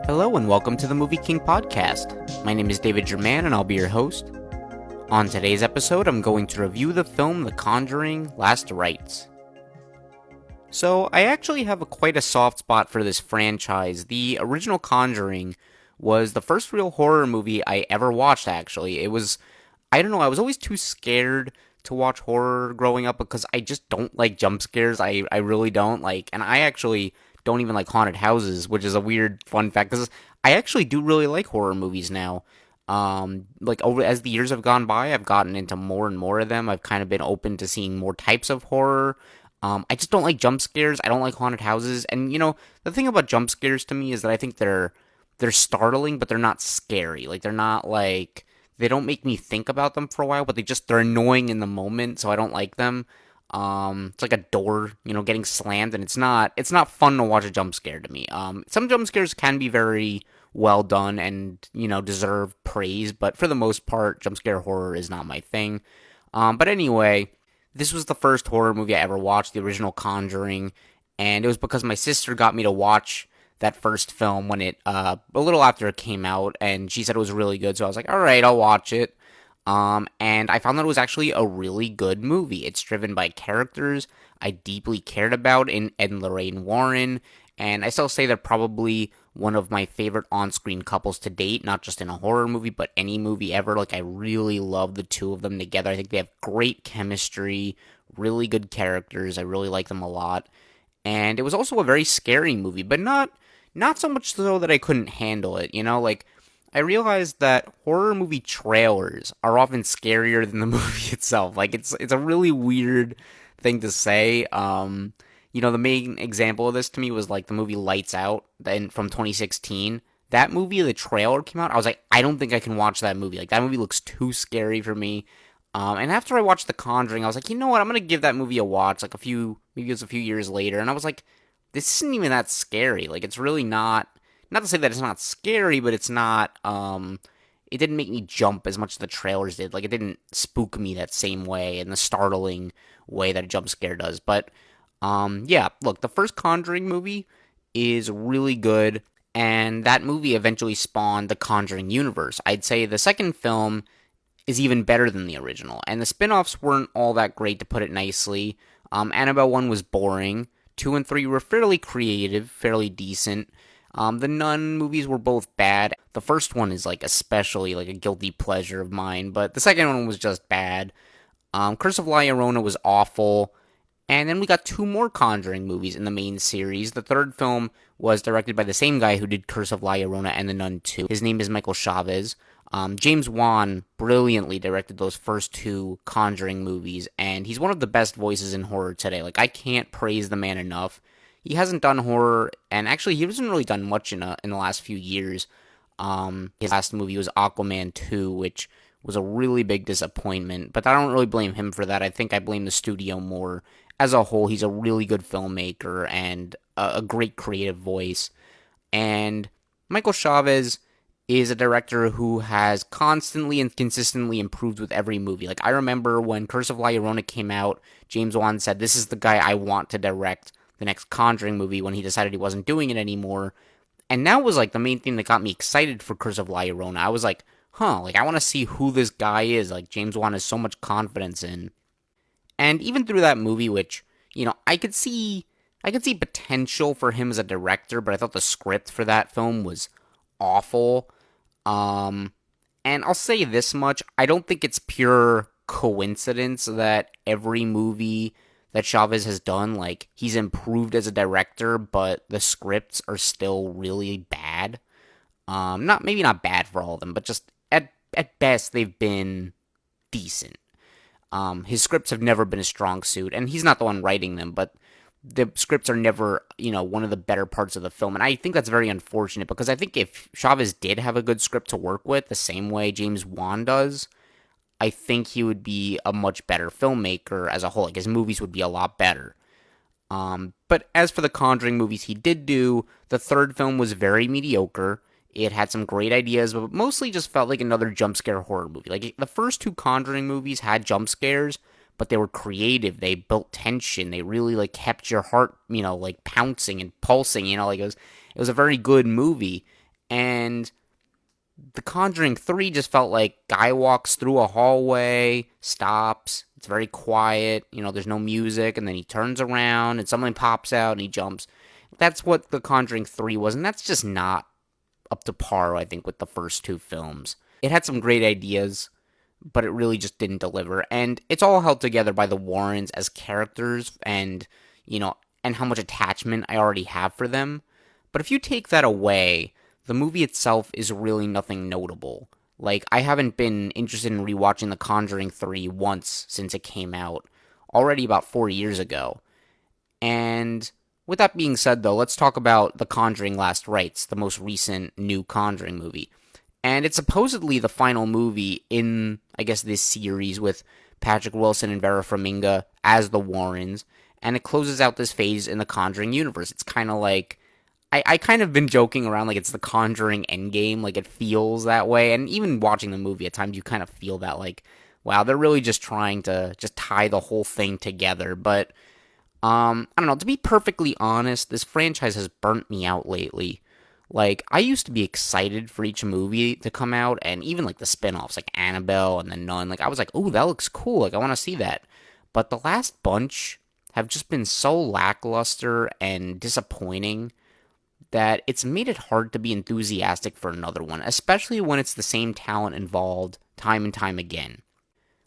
Hello and welcome to the MovieKing Podcast. My name is David Jurmann and I'll be your host. On today's episode, I'm going to review the film The Conjuring: Last Rites. So, I actually have quite a soft spot for this franchise. The original Conjuring was the first real horror movie I ever watched, actually. I don't know, I was always too scared to watch horror growing up because I just don't like jump scares. I really don't like, and I actually don't even like haunted houses, which is a weird fun fact because I actually do really like horror movies now. Like over as the years have gone by, I've gotten into more and more of them. I've kind of been open to seeing more types of horror. I just don't like jump scares. I don't like haunted houses. And the thing about jump scares to me is that I think they're startling, but they're not scary. Like they're not like they don't make me think about them for a while, but they're annoying in the moment, so I don't like them. It's like a door, getting slammed, and it's not fun to watch a jump scare to me. Some jump scares can be very well done and deserve praise, but for the most part, jump scare horror is not my thing. But anyway, this was the first horror movie I ever watched, the original Conjuring, and it was because my sister got me to watch that first film when a little after it came out, and she said it was really good, so I was like, all right, I'll watch it. And I found that it was actually a really good movie. It's driven by characters I deeply cared about in Ed and Lorraine Warren, and I still say they're probably one of my favorite on-screen couples to date, not just in a horror movie, but any movie ever. Like, I really love the two of them together. I think they have great chemistry, really good characters. I really like them a lot. And it was also a very scary movie, but not so much so that I couldn't handle it, like I realized that horror movie trailers are often scarier than the movie itself. Like it's a really weird thing to say. The main example of this to me was like the movie Lights Out then from 2016. That movie, the trailer came out, I was like, I don't think I can watch that movie. Like that movie looks too scary for me. And after I watched The Conjuring, I was like, you know what? I'm gonna give that movie a watch. Maybe it was a few years later, and I was like, this isn't even that scary. Like it's really not. Not to say that it's not scary, but it's not. It didn't make me jump as much as the trailers did. Like it didn't spook me that same way in the startling way that a jump scare does. But yeah. Look, the first Conjuring movie is really good, and that movie eventually spawned the Conjuring universe. I'd say the second film is even better than the original, and the spin-offs weren't all that great, to put it nicely. Annabelle 1 was boring. 2 and 3 were fairly creative, fairly decent. The Nun movies were both bad. The first one is like especially like a guilty pleasure of mine, but the second one was just bad. Curse of La Llorona was awful. And then we got 2 more Conjuring movies in the main series. The third film was directed by the same guy who did Curse of La Llorona and The Nun 2. His name is Michael Chavez. James Wan brilliantly directed those first 2 Conjuring movies, and he's one of the best voices in horror today. Like, I can't praise the man enough. He hasn't done horror, and actually, he hasn't really done much in the last few years. His last movie was Aquaman 2, which was a really big disappointment, but I don't really blame him for that. I think I blame the studio more. As a whole, he's a really good filmmaker and a great creative voice. And Michael Chavez is a director who has constantly and consistently improved with every movie. Like, I remember when Curse of La Llorona came out, James Wan said, this is the guy I want to direct the next Conjuring movie, when he decided he wasn't doing it anymore. And that was, like, the main thing that got me excited for Curse of La Llorona. I was like, like, I want to see who this guy is. Like, James Wan has so much confidence in. And even through that movie, which, I could see potential for him as a director, but I thought the script for that film was awful. And I'll say this much, I don't think it's pure coincidence that every movie that Chavez has done, like, he's improved as a director, but the scripts are still really bad. Maybe not bad for all of them, but just at best they've been decent. His scripts have never been a strong suit, and he's not the one writing them, but the scripts are never, one of the better parts of the film. And I think that's very unfortunate, because I think if Chavez did have a good script to work with, the same way James Wan does, I think he would be a much better filmmaker as a whole. Like, his movies would be a lot better. But as for the Conjuring movies he did do, the third film was very mediocre. It had some great ideas, but mostly just felt like another jump scare horror movie. Like, the first 2 Conjuring movies had jump scares, but they were creative. They built tension. They really like kept your heart, like pouncing and pulsing. Like it was a very good movie. And The Conjuring 3 just felt like guy walks through a hallway, stops, it's very quiet, there's no music, and then he turns around and something pops out and he jumps. That's what The Conjuring 3 was, and that's just not up to par, I think, with the first two films. It had some great ideas, but it really just didn't deliver. And it's all held together by the Warrens as characters and, and how much attachment I already have for them. But if you take that away, the movie itself is really nothing notable. Like, I haven't been interested in rewatching The Conjuring 3 once since it came out, already about 4 years ago. And with that being said, though, let's talk about The Conjuring Last Rites, the most recent new Conjuring movie. And it's supposedly the final movie in, I guess, this series with Patrick Wilson and Vera Farmiga as the Warrens, and it closes out this phase in the Conjuring universe. It's kind of like, I kind of been joking around like it's the Conjuring Endgame, like it feels that way, and even watching the movie at times you kind of feel that like, wow, they're really just trying to just tie the whole thing together, but I don't know, to be perfectly honest, this franchise has burnt me out lately. Like, I used to be excited for each movie to come out, and even like the spin-offs, like Annabelle and The Nun, like I was like, oh, that looks cool, like I want to see that, but the last bunch have just been so lackluster and disappointing that it's made it hard to be enthusiastic for another one, especially when it's the same talent involved time and time again.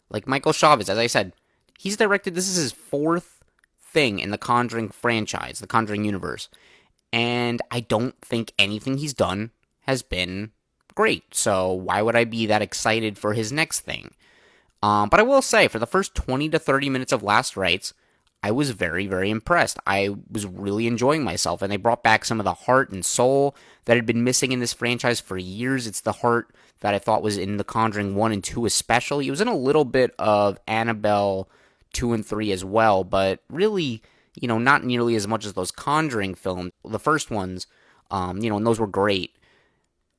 Like Michael Chavez, as I said, he's directed, this is his fourth thing in the Conjuring franchise, the Conjuring universe, and I don't think anything he's done has been great, so why would I be that excited for his next thing? But I will say, for the first 20 to 30 minutes of Last Rites, I was very, very impressed. I was really enjoying myself, and they brought back some of the heart and soul that had been missing in this franchise for years. It's the heart that I thought was in The Conjuring 1 and 2 especially. It was in a little bit of Annabelle 2 and 3 as well, but really, not nearly as much as those Conjuring films. The first ones, and those were great.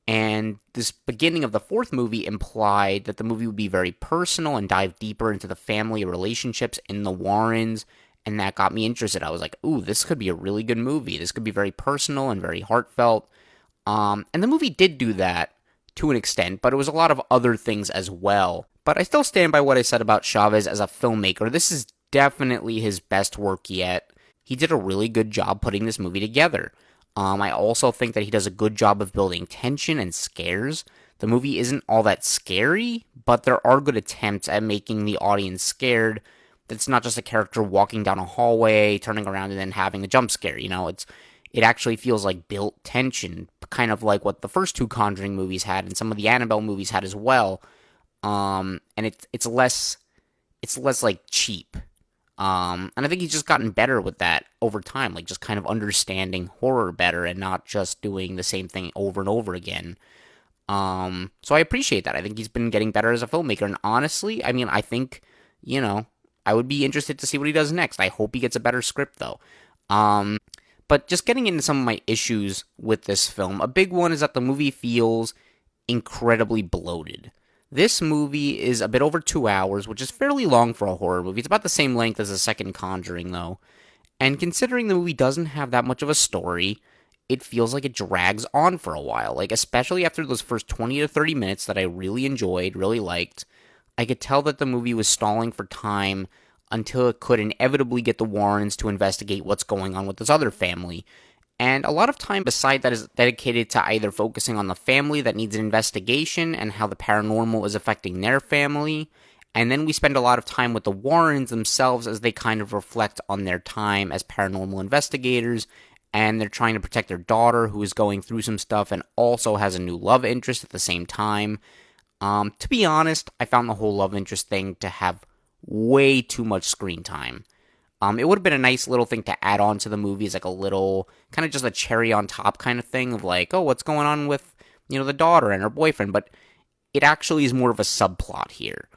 And this beginning of the fourth movie implied that the movie would be very personal and dive deeper into the family relationships in the Warrens, and that got me interested. I was like, ooh, this could be a really good movie. This could be very personal and very heartfelt. And the movie did do that to an extent, but it was a lot of other things as well. But I still stand by what I said about Chavez as a filmmaker. This is definitely his best work yet. He did a really good job putting this movie together. I also think that he does a good job of building tension and scares. The movie isn't all that scary, but there are good attempts at making the audience scared. It's not just a character walking down a hallway, turning around, and then having a jump scare. It actually feels like built tension, kind of like what the first two Conjuring movies had, and some of the Annabelle movies had as well. And it's less like cheap. And I think he's just gotten better with that over time, like just kind of understanding horror better and not just doing the same thing over and over again. So I appreciate that. I think he's been getting better as a filmmaker, and honestly, I mean, I think, I would be interested to see what he does next. I hope he gets a better script, though. But just getting into some of my issues with this film, a big one is that the movie feels incredibly bloated. This movie is a bit over 2 hours, which is fairly long for a horror movie. It's about the same length as the second Conjuring, though. And considering the movie doesn't have that much of a story, it feels like it drags on for a while. Like, especially after those first 20 to 30 minutes that I really enjoyed, really liked, I could tell that the movie was stalling for time until it could inevitably get the Warrens to investigate what's going on with this other family. And a lot of time beside that is dedicated to either focusing on the family that needs an investigation and how the paranormal is affecting their family. And then we spend a lot of time with the Warrens themselves as they kind of reflect on their time as paranormal investigators. And they're trying to protect their daughter, who is going through some stuff and also has a new love interest at the same time. To be honest, I found the whole love interest thing to have way too much screen time. It would have been a nice little thing to add on to the movie as like a little, kind of just a cherry on top kind of thing of like, oh, what's going on with, the daughter and her boyfriend, but it actually is more of a subplot here.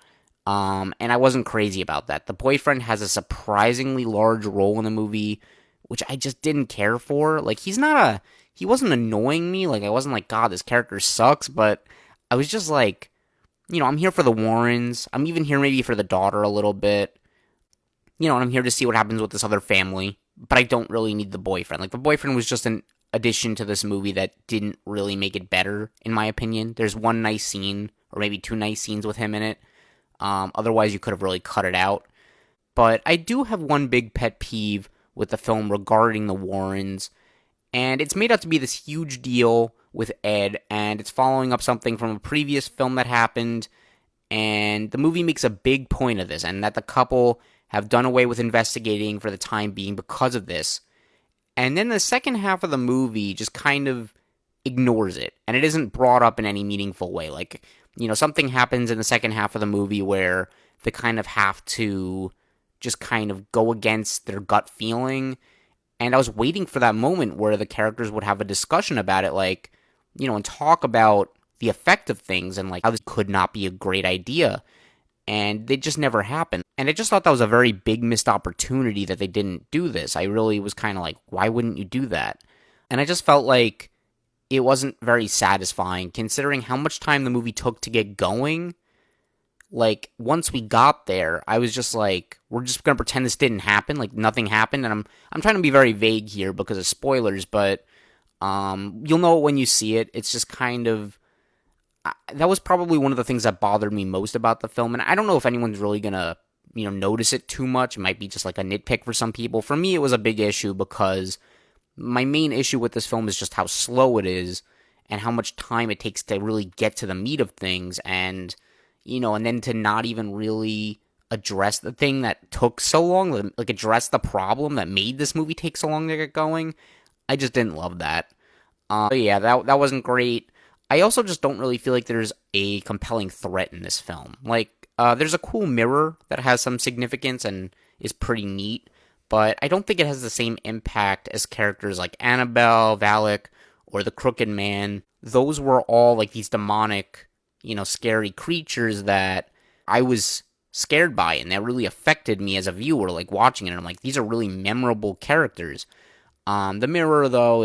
And I wasn't crazy about that. The boyfriend has a surprisingly large role in the movie, which I just didn't care for. Like, he wasn't annoying me, like, I wasn't like, God, this character sucks, but I was just like, I'm here for the Warrens, I'm even here maybe for the daughter a little bit. and I'm here to see what happens with this other family, but I don't really need the boyfriend. Like, the boyfriend was just an addition to this movie that didn't really make it better, in my opinion. There's one nice scene, or maybe two nice scenes with him in it. Otherwise, you could have really cut it out. But I do have one big pet peeve with the film regarding the Warrens, and it's made out to be this huge deal with Ed, and it's following up something from a previous film that happened, and the movie makes a big point of this, and that the couple have done away with investigating for the time being because of this. And then the second half of the movie just kind of ignores it, and it isn't brought up in any meaningful way. Like, something happens in the second half of the movie where they kind of have to just kind of go against their gut feeling. And I was waiting for that moment where the characters would have a discussion about it, like, and talk about the effect of things and like how this could not be a great idea. And it just never happened. And I just thought that was a very big missed opportunity that they didn't do this. I really was kind of like, why wouldn't you do that? And I just felt like it wasn't very satisfying considering how much time the movie took to get going. Like, once we got there, I was just like, we're just gonna pretend this didn't happen, like nothing happened. And I'm trying to be very vague here because of spoilers, but you'll know it when you see it. It's just kind of, that was probably one of the things that bothered me most about the film. And I don't know if anyone's really gonna, notice it too much. It might be just like a nitpick for some people. For me, it was a big issue because my main issue with this film is just how slow it is and how much time it takes to really get to the meat of things. And and then to not even really address the thing that took so long, like address the problem that made this movie take so long to get going. I just didn't love that. Yeah, that wasn't great. I also just don't really feel like there's a compelling threat in this film. Like, there's a cool mirror that has some significance and is pretty neat, but I don't think it has the same impact as characters like Annabelle, Valak, or the Crooked Man. Those were all like these demonic, scary creatures that I was scared by, and that really affected me as a viewer, like watching it. And I'm like, these are really memorable characters. The mirror, though,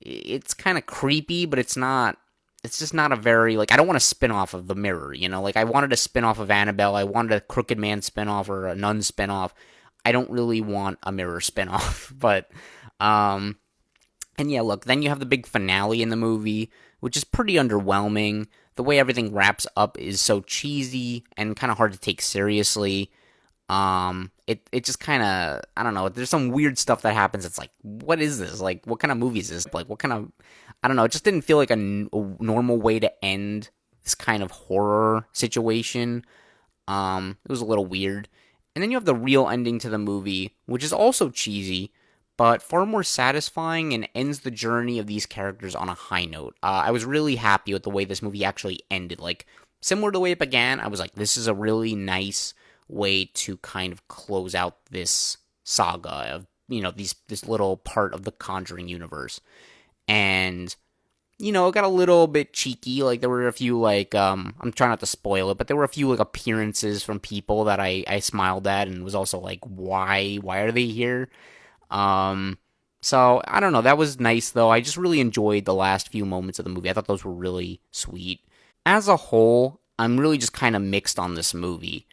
it's kind of creepy, but it's just not a very, like, I don't want a spin-off of the mirror, like, I wanted a spin-off of Annabelle, I wanted a Crooked Man spin-off or a Nun spin-off. I don't really want a mirror spin-off, but, and yeah, look, then you have the big finale in the movie, which is pretty underwhelming. The way everything wraps up is so cheesy and kind of hard to take seriously. It just kind of, I don't know, there's some weird stuff that happens. It's like, what is this? Like, what kind of movie is this? Like, what kind of, I don't know, it just didn't feel like a normal way to end this kind of horror situation. It was a little weird. And then you have the real ending to the movie, which is also cheesy, but far more satisfying and ends the journey of these characters on a high note. I was really happy with the way this movie actually ended. Like, similar to the way it began, I was like, this is a really nice way to kind of close out this saga of, this little part of the Conjuring universe. And, it got a little bit cheeky. Like, there were a few, like, I'm trying not to spoil it, but there were a few, like, appearances from people that I smiled at and was also like, why are they here? So, I don't know, that was nice, though. I just really enjoyed the last few moments of the movie. I thought those were really sweet. As a whole, I'm really just kind of mixed on this movie.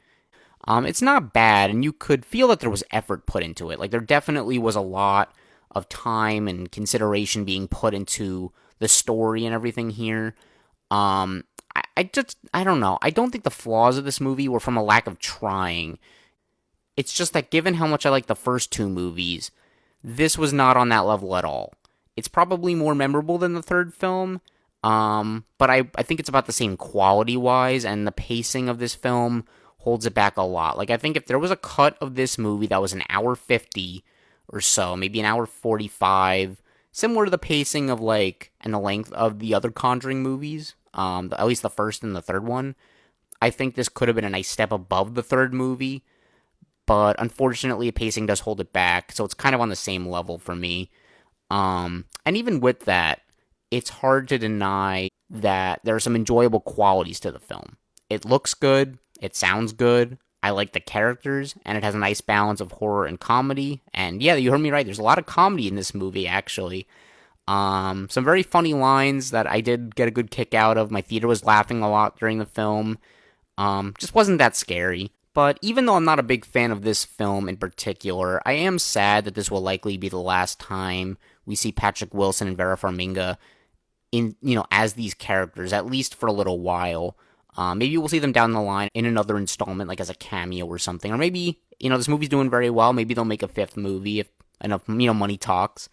It's not bad, and you could feel that there was effort put into it. Like, there definitely was a lot of time and consideration being put into the story and everything here. I don't know. I don't think the flaws of this movie were from a lack of trying. It's just that given how much I like the first two movies, this was not on that level at all. It's probably more memorable than the third film, but I think it's about the same quality-wise, and the pacing of this film holds it back a lot. Like, I think if there was a cut of this movie that was an hour 50 or so, maybe an hour 45, similar to the pacing of, like, and the length of the other Conjuring movies, at least the first and the third one, I think this could have been a nice step above the third movie. But unfortunately, pacing does hold it back, so it's kind of on the same level for me. And even with that, it's hard to deny that there are some enjoyable qualities to the film. It looks good, it sounds good, I like the characters, and it has a nice balance of horror and comedy. And yeah, you heard me right, there's a lot of comedy in this movie, actually. Some very funny lines that I did get a good kick out of. My theater was laughing a lot during the film. Just wasn't that scary. But even though I'm not a big fan of this film in particular, I am sad that this will likely be the last time we see Patrick Wilson and Vera Farmiga as these characters, at least for a little while. Maybe we'll see them down the line in another installment, like as a cameo or something. Or maybe, this movie's doing very well. Maybe they'll make a fifth movie if enough, money talks.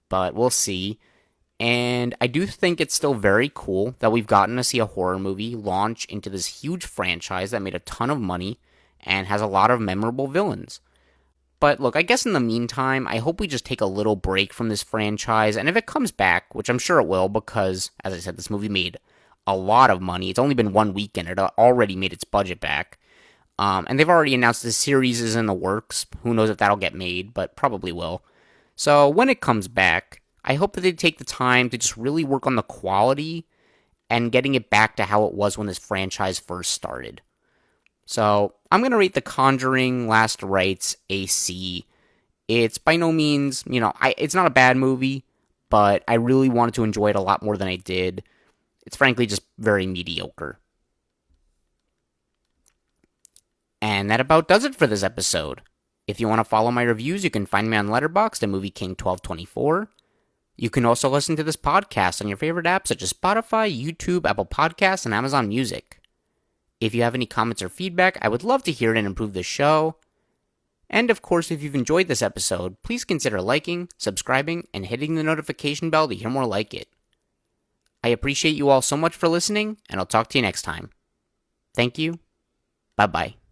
But we'll see. And I do think it's still very cool that we've gotten to see a horror movie launch into this huge franchise that made a ton of money and has a lot of memorable villains. But look, I guess in the meantime, I hope we just take a little break from this franchise, and if it comes back, which I'm sure it will, because, as I said, this movie made a lot of money. It's only been one weekend. It already made its budget back. And they've already announced the series is in the works. Who knows if that'll get made, but probably will. So when it comes back, I hope that they take the time to just really work on the quality and getting it back to how it was when this franchise first started. So I'm going to rate The Conjuring Last Rites a C. It's by no means, it's not a bad movie, but I really wanted to enjoy it a lot more than I did. It's frankly just very mediocre. And that about does it for this episode. If you want to follow my reviews, you can find me on Letterboxd at MovieKing1224. You can also listen to this podcast on your favorite apps such as Spotify, YouTube, Apple Podcasts, and Amazon Music. If you have any comments or feedback, I would love to hear it and improve the show. And of course, if you've enjoyed this episode, please consider liking, subscribing, and hitting the notification bell to hear more like it. I appreciate you all so much for listening, and I'll talk to you next time. Thank you. Bye-bye.